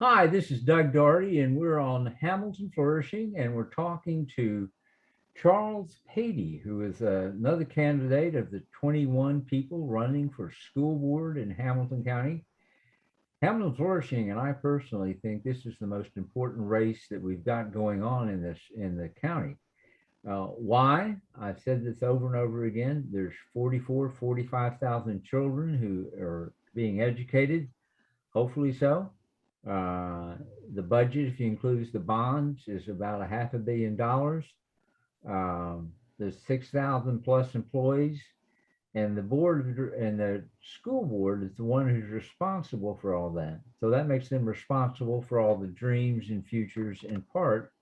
Hi, this is Doug Daugherty, and we're on Hamilton Flourishing, and we're talking to Charles Paty, who is another candidate of the 21 people running for school board in Hamilton County. Hamilton Flourishing, and I personally think this is the most important race that we've got going on in the county. Why? I've said this over and over again. There's 45,000 children who are being educated, hopefully so. Uh, the budget, if you includes the bonds, is about a $500 million. There's 6,000 plus employees, and the and the school board is the one who's responsible for all that. So that makes them responsible for all the dreams and futures and part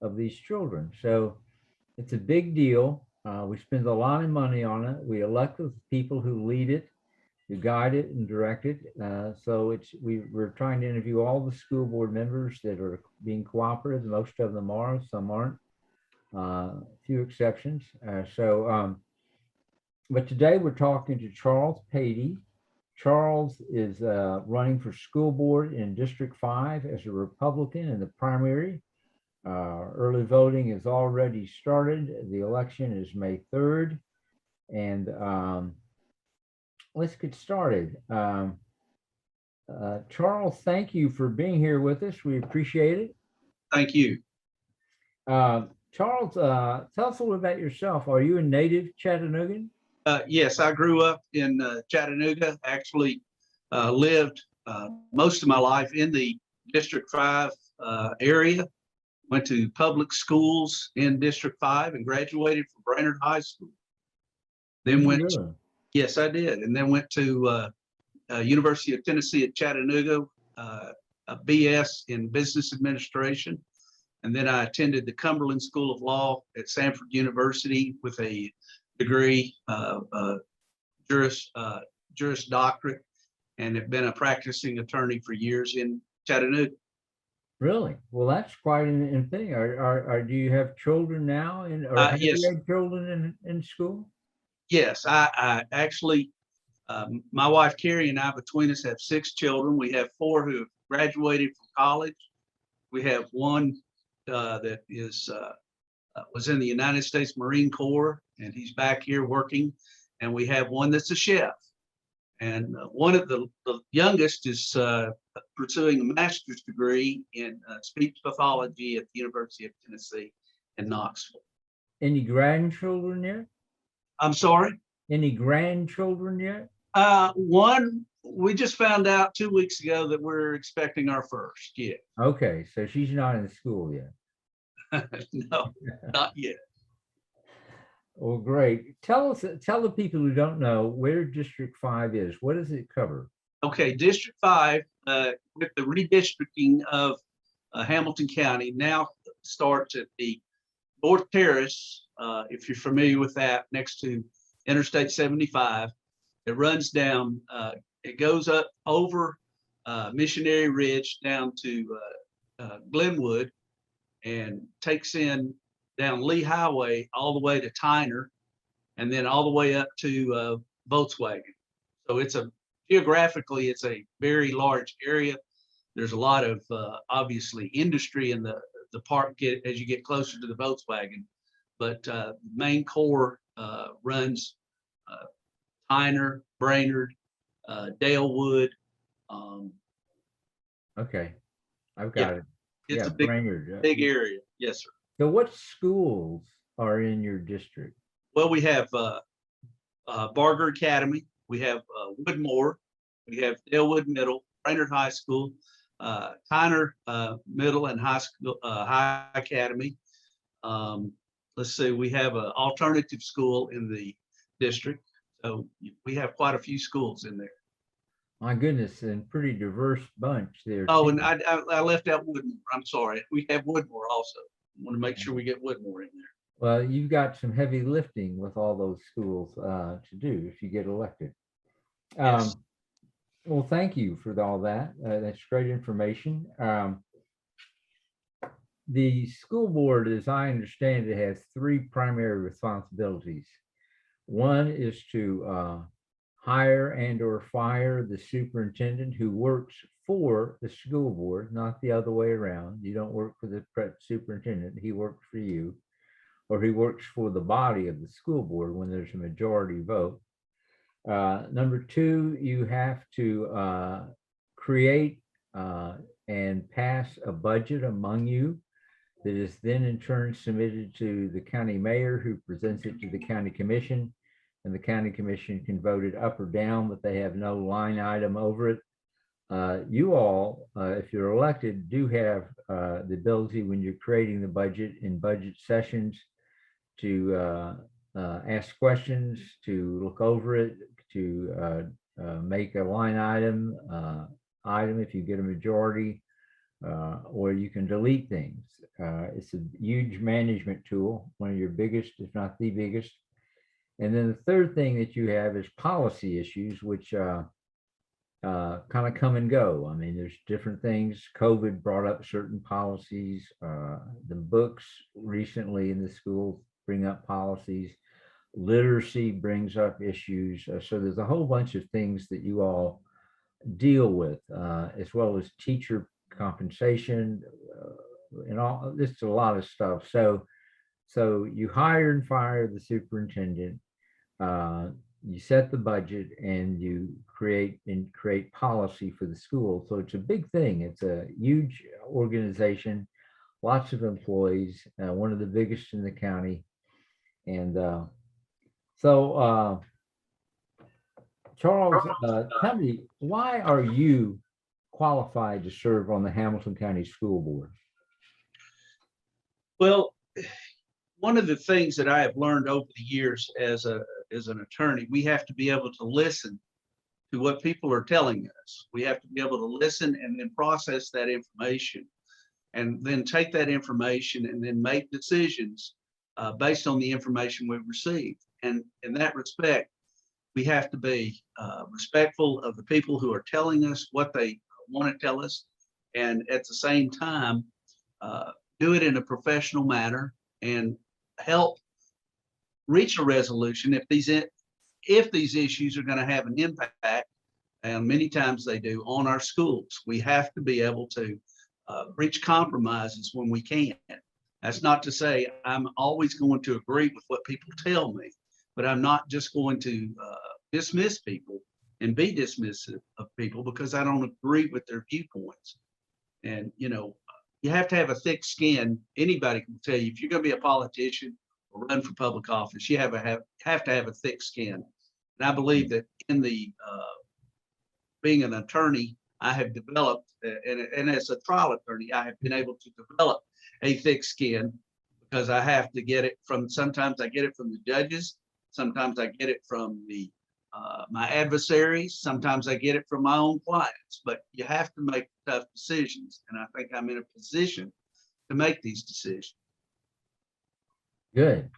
of these children. So it's a big deal. We spend a lot of money on it. We elect the people who lead it, who guide it and direct it. So we're trying to interview all the school board members that are being cooperative. Most of them are, some aren't. A few exceptions. But today we're talking to Charles Paty. Charles is running for school board in District 5 as a Republican in the primary. Early voting is already started. The election is May 3rd. And let's get started. Charles, thank you for being here with us. We appreciate it. Thank you. Charles, tell us a little about yourself. Are you a native Chattanoogan? Yes, I grew up in Chattanooga, actually lived most of my life in the District 5 area, went to public schools in District 5 and graduated from Brainerd High School. Then went, Really? Yes, I did. And then went to University of Tennessee at Chattanooga, a BS in business administration. And then I attended the Cumberland School of Law at Samford University with a degree, Juris Doctorate, and have been a practicing attorney for years in Chattanooga. Really? Well, that's quite an thing. Do you have children now, or have Yes, you had children in school? yes. I actually, my wife Carrie and I between us have 6 children. We have 4 who have graduated from college. We have one that was in the United States Marine Corps, and he's back here working. And we have one that's a chef. And one of the youngest is pursuing a master's degree in speech pathology at the University of Tennessee in Knoxville. Any grandchildren yet? I'm sorry? Any grandchildren yet? One, we just found out 2 weeks ago that we're expecting our first. Yeah. Okay, so she's not in school yet. No, not yet. Well, great. Tell the people who don't know where District 5 is. What does it cover? Okay, District 5, with the redistricting of Hamilton County, now starts at the North Terrace, if you're familiar with that, next to Interstate 75. It runs down, it goes up over Missionary Ridge down to Glenwood, and takes in down Lee Highway all the way to Tyner, and then all the way up to Volkswagen. So geographically, it's a very large area. There's a lot of obviously industry in the park as you get closer to the Volkswagen, but the main core runs Tyner, Brainerd, Dalewood. Okay, I've got it. It's a big area. Yes, sir. So what schools are in your district? Well, we have Barger Academy, we have Woodmore, we have Dalewood Middle, Brainerd High School, Tyner Middle and High School, High Academy. Let's see, we have an alternative school in the district. So we have quite a few schools in there. My goodness, and pretty diverse bunch there. Oh, and I left out Woodmore. I'm sorry. We have Woodmore also. I want to make sure we get Woodmore in there. Well, you've got some heavy lifting with all those schools to do if you get elected. Yes. Well, thank you for all that. That's great information. The school board, as I understand it, has 3 primary responsibilities. One is to hire and or fire the superintendent who works for the school board, not the other way around. You don't work for the superintendent, he works for you, or he works for the body of the school board when there's a majority vote. Number two, you have to create and pass a budget among you that is then in turn submitted to the county mayor, who presents it to the county commission, and the county commission can vote it up or down, but they have no line item over it. You all, if you're elected, do have the ability, when you're creating the budget in budget sessions, to ask questions, to look over it, to make a line item if you get a majority, or you can delete things. It's a huge management tool, one of your biggest, if not the biggest. And then the third thing that you have is policy issues, which kind of come and go. I mean, there's different things. COVID brought up certain policies. The books recently in the schools bring up policies. Literacy brings up issues. So there's a whole bunch of things that you all deal with, as well as teacher compensation, and all. This is a lot of stuff. So you hire and fire the superintendent. You set the budget, and you create policy for the school. So it's a big thing. It's a huge organization, lots of employees, one of the biggest in the county. And Charles, tell me, why are you qualified to serve on the Hamilton County School Board? Well, one of the things that I have learned over the years as an attorney, we have to be able to listen to what people are telling us. We have to be able to listen and then process that information, and then take that information and then make decisions based on the information we've received. And in that respect, we have to be respectful of the people who are telling us what they want to tell us, and at the same time, do it in a professional manner and help reach a resolution if these issues are going to have an impact, and many times they do, on our schools. We have to be able to reach compromises when we can. That's not to say I'm always going to agree with what people tell me, but I'm not just going to dismiss people and be dismissive of people because I don't agree with their viewpoints. And, you have to have a thick skin. Anybody can tell you, if you're going to be a politician or run for public office, you have to have a thick skin. And I believe that in the being an attorney, I have developed, and as a trial attorney, I have been able to develop a thick skin, because I have to get it from, sometimes I get it from the judges, sometimes I get it from my adversaries, sometimes I get it from my own clients, but you have to make tough decisions. And I think I'm in a position to make these decisions. Good.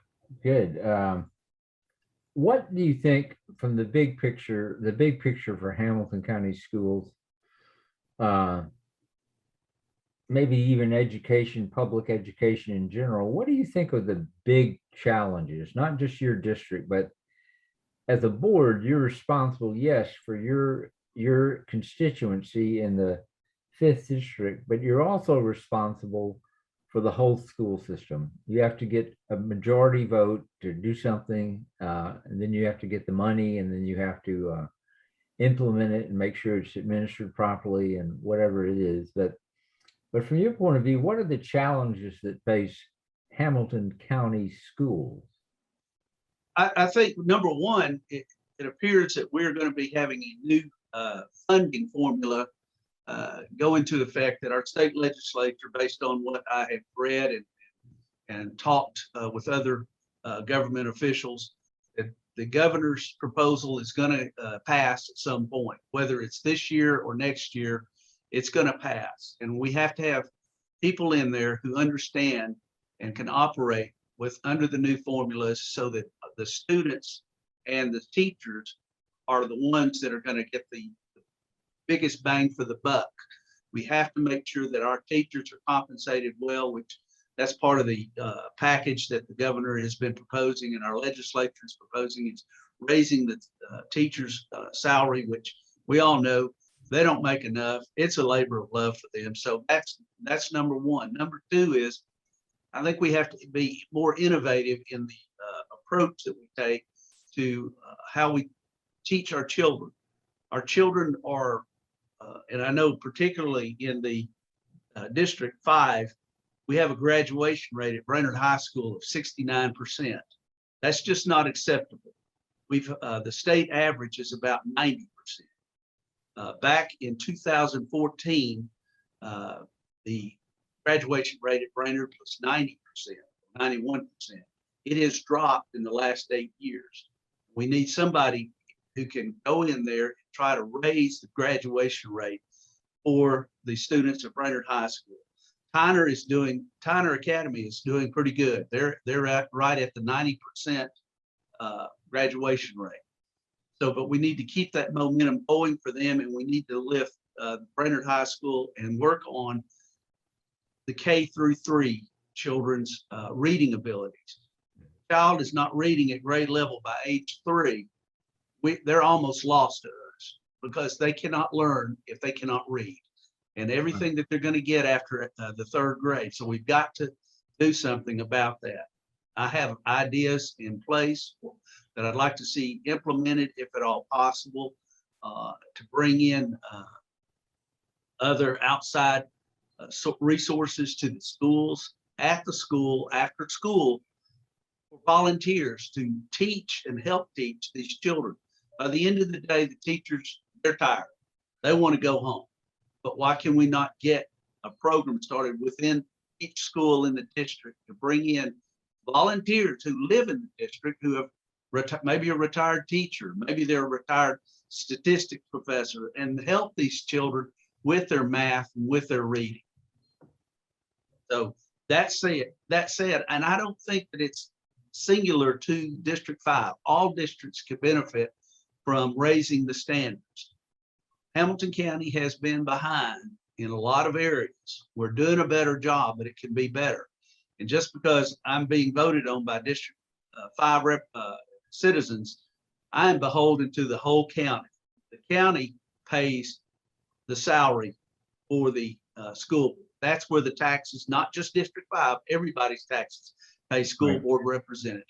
What do you think, from the big picture for Hamilton County schools, maybe even education, public education in general, what do you think are the big challenges, not just your district, but as a board, you're responsible, yes, for your constituency in the 5th district, but you're also responsible for the whole school system. You have to get a majority vote to do something, and then you have to get the money, and then you have to implement it and make sure it's administered properly and whatever it is. But from your point of view, what are the challenges that face Hamilton County schools? I think number one, it appears that we're going to be having a new funding formula go into effect at our state legislature, based on what I have read and talked with other government officials. That the governor's proposal is going to pass at some point, whether it's this year or next year, it's going to pass. And we have to have people in there who understand and can operate under the new formulas, so that the students and the teachers are the ones that are going to get the biggest bang for the buck. We have to make sure that our teachers are compensated well, which that's part of the package that the governor has been proposing and our legislature is proposing, is raising the teachers' salary, which we all know they don't make enough. It's a labor of love for them. So that's number one. Number two is I think we have to be more innovative in the approach that we take to how we teach our children. Our children are, and I know particularly in the District 5, we have a graduation rate at Brainerd High School of 69%. That's just not acceptable. The state average is about 90%. Back in 2014, the graduation rate at Brainerd was 90%, 91%. It has dropped in the last 8 years. We need somebody who can go in there and try to raise the graduation rate for the students at Brainerd High School. Tyner Academy is doing pretty good. They're right at the 90% graduation rate. So, but we need to keep that momentum going for them, and we need to lift Brainerd High School and work on the K-3 children's reading abilities. Child is not reading at grade level by age 3. They're almost lost to us because they cannot learn if they cannot read, and everything that they're going to get after the 3rd grade. So we've got to do something about that. I have ideas in place that I'd like to see implemented, if at all possible, to bring in other outside resources to the schools, at the school, after school, for volunteers to teach and help teach these children. By the end of the day, the teachers, they're tired. They want to go home. But why can we not get a program started within each school in the district to bring in volunteers who live in the district, who have maybe a retired teacher, maybe they're a retired statistics professor, and help these children with their math and with their reading. So that's it. That said, and I don't think that it's singular to District 5. All districts could benefit from raising the standards. Hamilton County has been behind in a lot of areas. We're doing a better job, but it can be better. And just because I'm being voted on by District 5 citizens, I am beholden to the whole county. The county pays the salary for the school board. That's where the taxes, not just District 5, everybody's taxes pay school board representatives.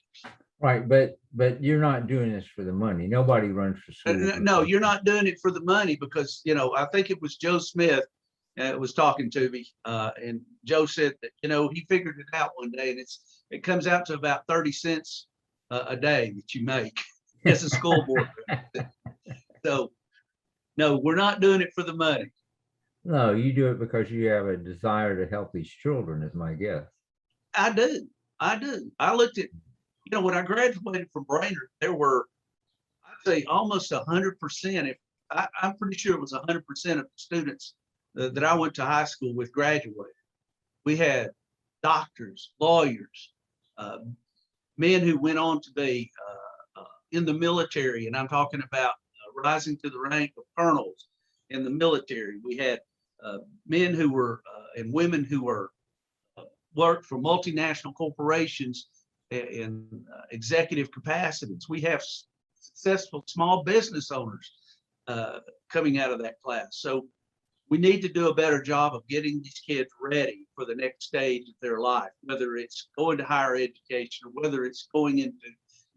Right, but you're not doing this for the money. Nobody runs for school. No, you're not doing it for the money because, I think it was Joe Smith was talking to me, and Joe said that, he figured it out one day, and it comes out to about 30 cents a day that you make as a school board. So, no, we're not doing it for the money. No, you do it because you have a desire to help these children, is my guess. I do. I looked at, when I graduated from Brainerd, there were, I'd say almost 100%. I'm pretty sure it was 100% of the students that I went to high school with graduated. We had doctors, lawyers, men who went on to be in the military, and I'm talking about rising to the rank of colonels in the military. We had men who were and women who were worked for multinational corporations in executive capacities. We have successful small business owners coming out of that class. So we need to do a better job of getting these kids ready for the next stage of their life, whether it's going to higher education or whether it's going into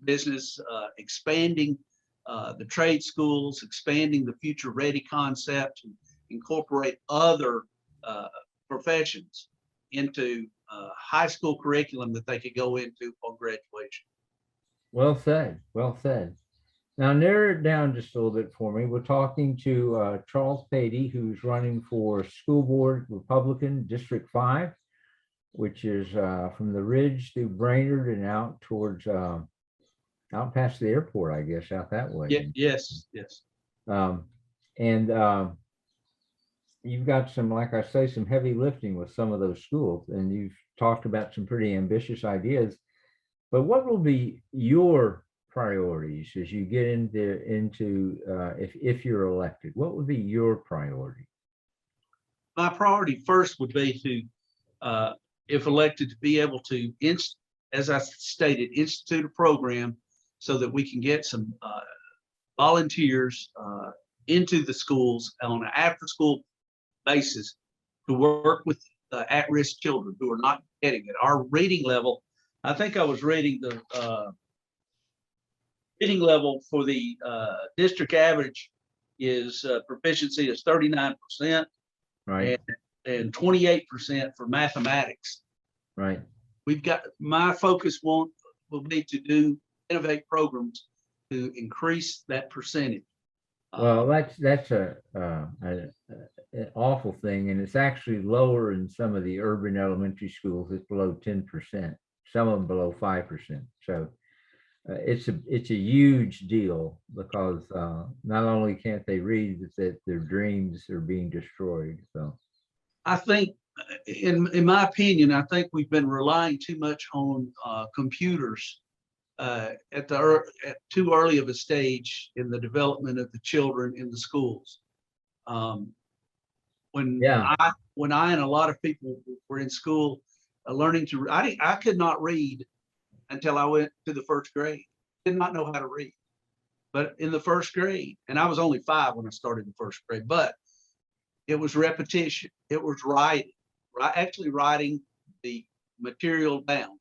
business, expanding the trade schools, expanding the future ready concept, and incorporate other professions into high school curriculum that they could go into upon graduation. Well said. Well said. Now narrow it down just a little bit for me. We're talking to Charles Paty, who's running for school board Republican District 5, which is from the Ridge through Brainerd and out towards out past the airport, I guess, out that way. Yeah, yes. You've got some, like I say, some heavy lifting with some of those schools, and you've talked about some pretty ambitious ideas. But what will be your priorities as you get into if you're elected? What would be your priority? My priority first would be to, if elected, to be able to, as I stated, institute a program so that we can get some volunteers into the schools on an after-school basis to work with at-risk children who are not getting it. Our reading level, I think I was reading the reading level for the district average is proficiency is 39%, Right. and 28% for mathematics. Right. We've got, my focus will be to innovate programs to increase that percentage. Well, that's an awful thing, and it's actually lower in some of the urban elementary schools. It's below 10%, some of them below 5%. So it's a huge deal, because not only can't they read, but that their dreams are being destroyed. So I think, in my opinion, I think we've been relying too much on computers at too early of a stage in the development of the children in the schools. When I and a lot of people were in school learning to, I could not read until I went to the first grade. Did not know how to read, but in the first grade, and I was only 5 when I started in first grade, but it was repetition. It was actually writing the material down,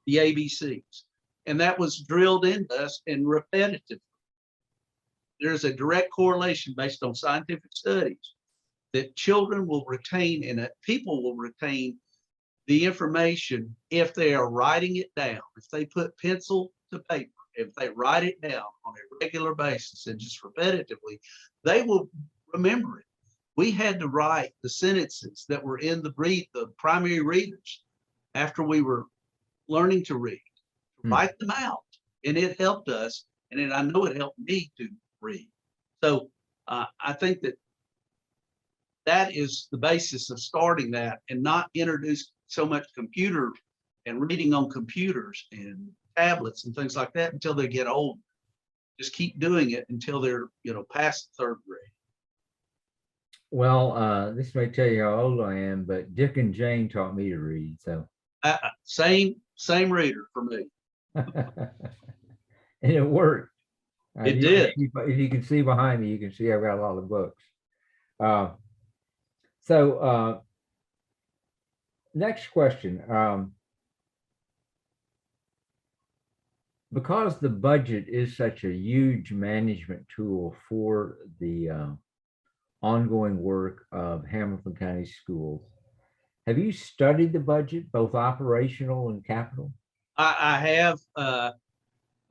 the ABCs. And that was drilled into us and repetitive. There's a direct correlation based on scientific studies that children will retain and that people will retain the information if they are writing it down. If they put pencil to paper, if they write it down on a regular basis and just repetitively, they will remember it. We had to write the sentences that were in the primary readers after we were learning to read, write them out, and it helped us, and I know it helped me to read. So I think that is the basis of starting that, and not introduce so much computer and reading on computers and tablets and things like that until they get old. Just keep doing it until they're past 3rd grade. Well, this may tell you how old I am, but Dick and Jane taught me to read. So same reader for me. And it worked. It did. If you can see behind me, you can see I've got a lot of books. So next question. Because the budget is such a huge management tool for the ongoing work of Hamilton County Schools, have you studied the budget, both operational and capital? I have,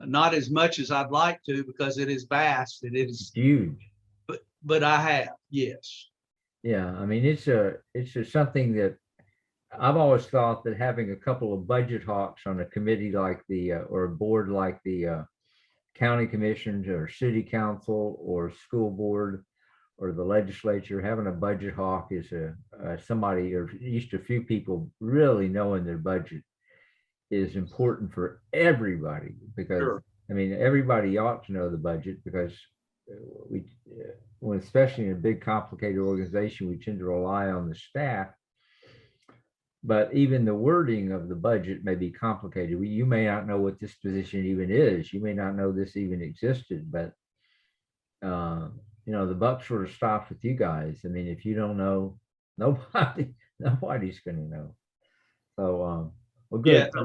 not as much as I'd like to, because it is vast. It is huge. But I have, yes. Yeah, I mean, it's just something that I've always thought, that having a couple of budget hawks on a committee like or a board like the county commissions or city council or school board or the legislature, having a budget hawk is somebody, or at least a few people, really knowing their budget is important for everybody, because sure. I mean, everybody ought to know the budget, because especially in a big complicated organization, we tend to rely on the staff. But even the wording of the budget may be complicated. You may not know what this position even is. You may not know this even existed, but the buck sort of stops with you guys. I mean, if you don't know, nobody's going to know. So, well, good. Yeah.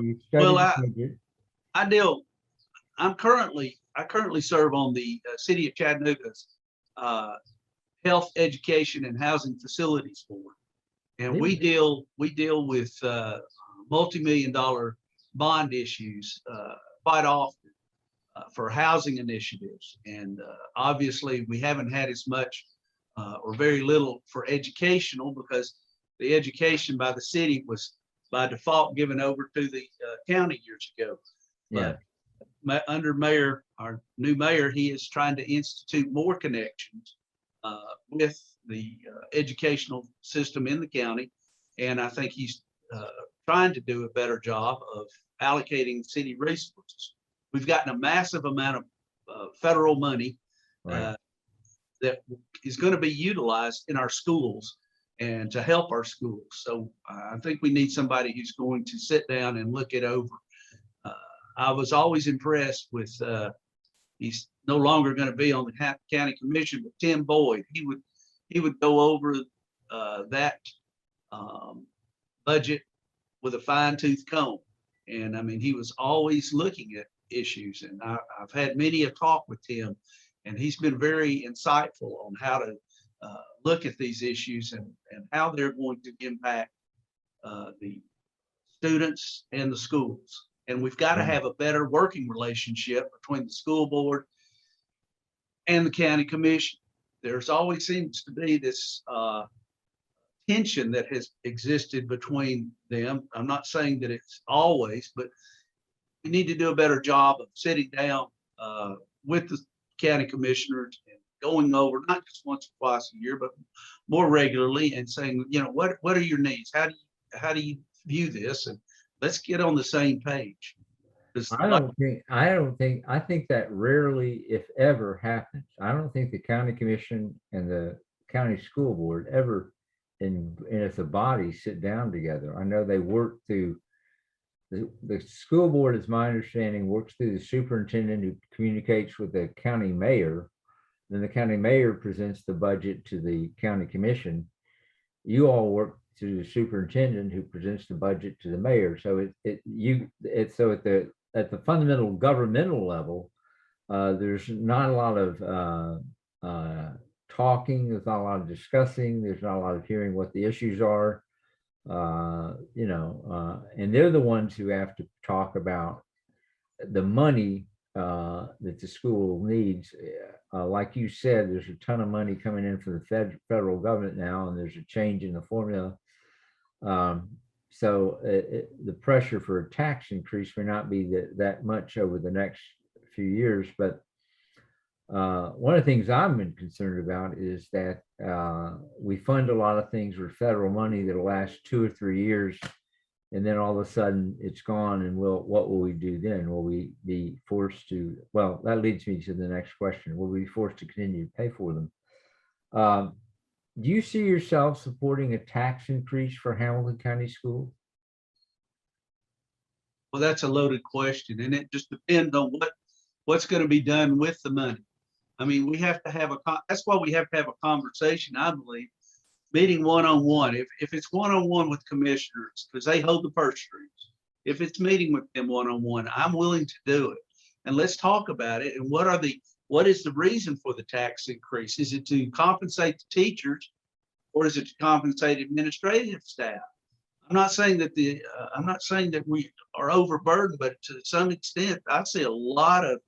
I currently serve on the City of Chattanooga's Health, Education, and Housing Facilities Board. And we deal with multi-million-dollar bond issues quite often for housing initiatives. And obviously, we haven't had as much or very little for educational, because the education by the city was by default given over to the county years ago. Yeah. But under our new mayor, he is trying to institute more connections with the educational system in the county. And I think he's trying to do a better job of allocating city resources. We've gotten a massive amount of federal money that is going to be utilized in our schools and to help our schools. So I think we need somebody who's going to sit down and look it over I was always impressed with, he's no longer going to be on the county commission, but Tim Boyd, he would go over that budget with a fine tooth comb. And I mean, he was always looking at issues, and I've had many a talk with him, and he's been very insightful on how to look at these issues and how they're going to impact the students and the schools. And we've got to have a better working relationship between the school board and the county commission. There's always seems to be this tension that has existed between them. I'm not saying that it's always, but we need to do a better job of sitting down with the county commissioners and going over, not just once or twice a year, but more regularly, and saying, you know, what are your needs? How do you view this? And let's get on the same page. I think that rarely, if ever, happens. I don't think the county commission and the county school board ever and as a body sit down together. I know they work through the school board, is my understanding, works through the superintendent, who communicates with the county mayor. Then the county mayor presents the budget to the county commission. You all work to the superintendent, who presents the budget to the mayor. So it's so at the fundamental governmental level, there's not a lot of talking, there's not a lot of discussing, there's not a lot of hearing what the issues are. And they're the ones who have to talk about the money that the school needs. Like you said, there's a ton of money coming in from the federal government now, and there's a change in the formula. So the pressure for a tax increase may not be that much over the next few years. But one of the things I've been concerned about is that we fund a lot of things with federal money that'll last 2 or 3 years, and then all of a sudden it's gone. And what will we do then? Will we be forced to? Well, that leads me to the next question. Will we be forced to continue to pay for them? Do you see yourself supporting a tax increase for Hamilton County Schools? Well, that's a loaded question, and it just depends on what's going to be done with the money. I mean, we have to have that's why we have to have a conversation, I believe, meeting one-on-one. If it's one-on-one with commissioners, because they hold the purse strings, if it's meeting with them one-on-one, I'm willing to do it. And let's talk about it. And what is the reason for the tax increase? Is it to compensate the teachers, or is it to compensate administrative staff? I'm not saying that we are overburdened, but to some extent, I see a lot of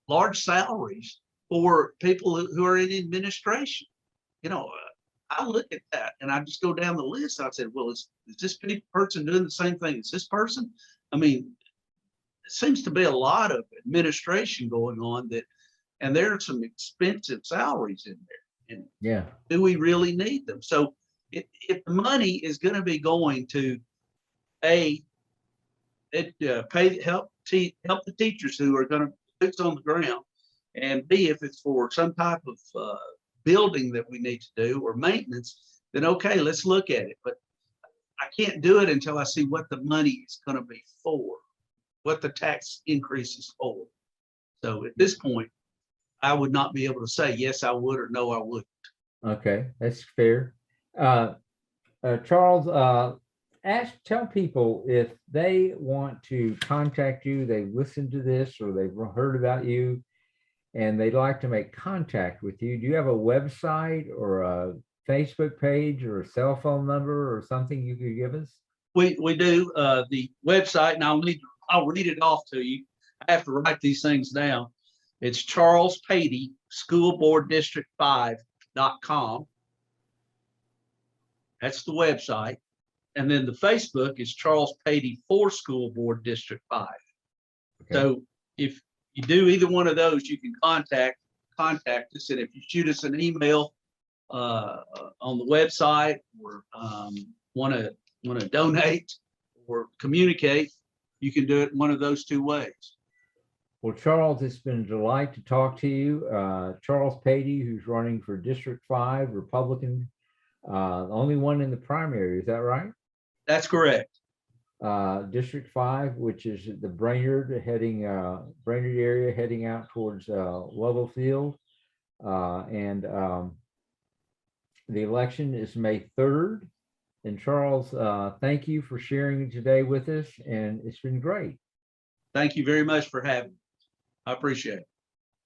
large salaries for people who are in administration. I look at that and I just go down the list. I said, well, is this person doing the same thing as this person? I mean, it seems to be a lot of administration going on and there are some expensive salaries in there. And yeah, do we really need them? So if the money is going to be going to help the teachers who are going to boots on the ground, and B, if it's for some type of building that we need to do or maintenance, then okay, let's look at it. But I can't do it until I see what the money is going to be for, what the tax increase is for. So at this point, I would not be able to say yes, I would, or no, I wouldn't. Okay, that's fair. Charles, tell people if they want to contact you, they listen to this or they've heard about you and they'd like to make contact with you. Do you have a website or a Facebook page or a cell phone number or something you could give us? We do the website, and I'll read it off to you. I have to write these things down. It's Charles Paty, School Board District 5.com. That's the website. And then the Facebook is Charles Paty for School Board District 5. Okay. So if you do either one of those, you can contact us. And if you shoot us an email on the website, or want to donate or communicate, you can do it one of those two ways. Well, Charles, it's been a delight to talk to you. Charles Paty, who's running for District 5, Republican, only one in the primary. Is that right? That's correct. District 5, which is the Brainerd Brainerd area heading out towards Lovell Field. And the election is May 3rd. And Charles, thank you for sharing today with us, and it's been great. Thank you very much for having me. I appreciate it.